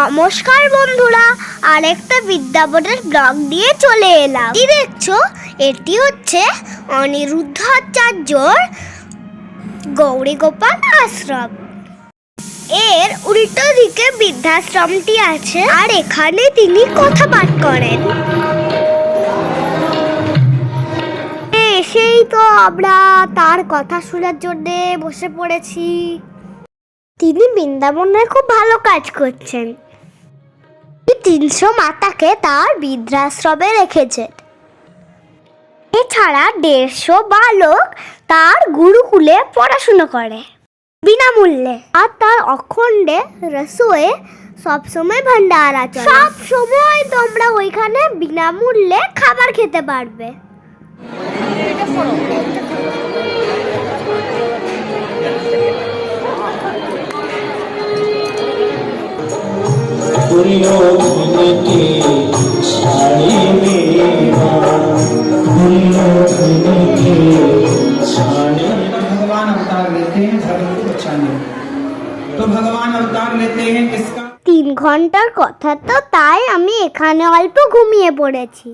নমস্কার বন্ধুরা, আরেকটা বিদ্যাপনের ব্লগ দিয়ে চলে এলাম। কি দেখছো? এটি হচ্ছে অনিরুদ্ধাচার্যর গৌরীগোপাল আশ্রম। এর উল্টো দিকে বৃদ্ধাশ্রমটি আছে, আর এখানে তিনি কথা পাঠ করেন। এসেই তো আমরা তার কথা শোনার জন্য বসে পড়েছি। তিনি বৃন্দাবনে খুব ভালো কাজ করছেন। 300 মাতাকে তার বৃদ্ধাশ্রমে রেখেছেন। এছাড়া 150 বালক তার গুরুকুলে পড়াশুনো করে বিনামূল্যে। আর তার অখণ্ডে রসোয়ে সবসময় ভান্ডারা চলে। সব সময় তোমরা ওইখানে বিনামূল্যে খাবার খেতে পারবে। भगवान अवतार लेते हैं धर्म को बचाने। तो भगवान अवतार लेते हैं किसका? 3 ঘন্টার কথা তো, তাই আমি এখানে অল্প ঘুমিয়ে পড়েছি।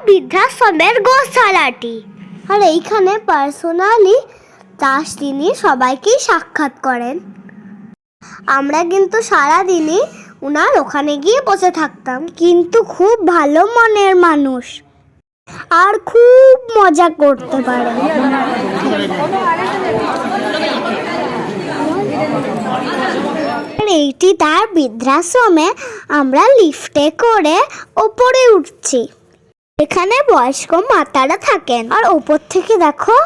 বৃদ্ধাশ্রমের গোশালাটি, আর এইখানে পার্সোনালি তিনি সবাইকেই সাক্ষাৎ করেন। আমরা কিন্তু সারাদিনই উনার ওখানে গিয়ে বসে থাকতাম। কিন্তু খুব ভালো মনের মানুষ, আর খুব মজা করতে পারে। এইটি তার বৃদ্ধাশ্রমে আমরা লিফটে করে ওপরে উঠছি। এখানে বয়স্ক মাতারা থাকেন, আর ওপর থেকে দেখো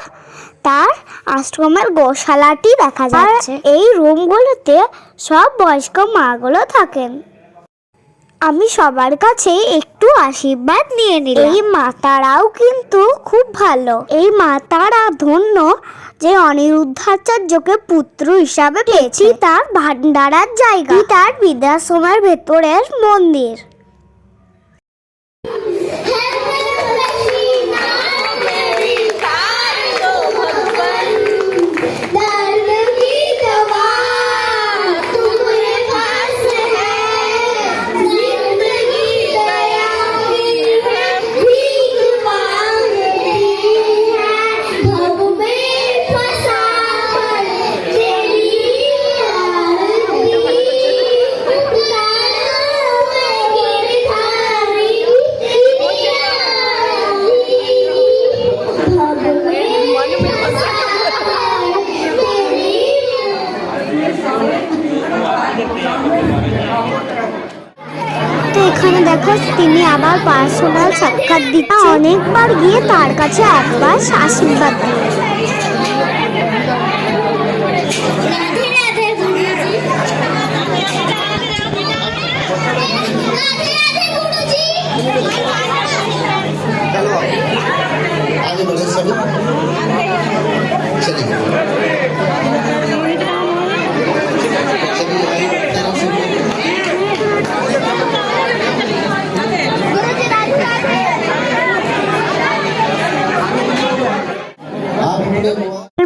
তার আশ্রমের গোশালাটি দেখা যাচ্ছে। এই রুমগুলোতে সব বয়স্ক মাগুলো থাকেন। আমি সবার কাছে একটু আশীর্বাদ নিয়ে নিলাম। এই মাতারাও কিন্তু খুব ভালো। এই মাতারা ধন্য যে অনিরুদ্ধাচার্যকে পুত্র হিসাবে পেয়েছি। তার ভান্ডারার জায়গা, তার বৃদ্ধাশ্রমের ভেতরের মন্দির। এখানে দেখো তিনি আবার পার্সোনাল সাক্ষাৎ দিচ্ছে। অনেকবার গিয়ে তার কাছে একবার আশীর্বাদ দিয়েছে।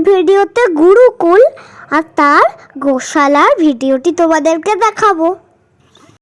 ভিডিওতে গুরুকুল আর তার গোশালার ভিডিওটি তোমাদেরকে দেখাবো।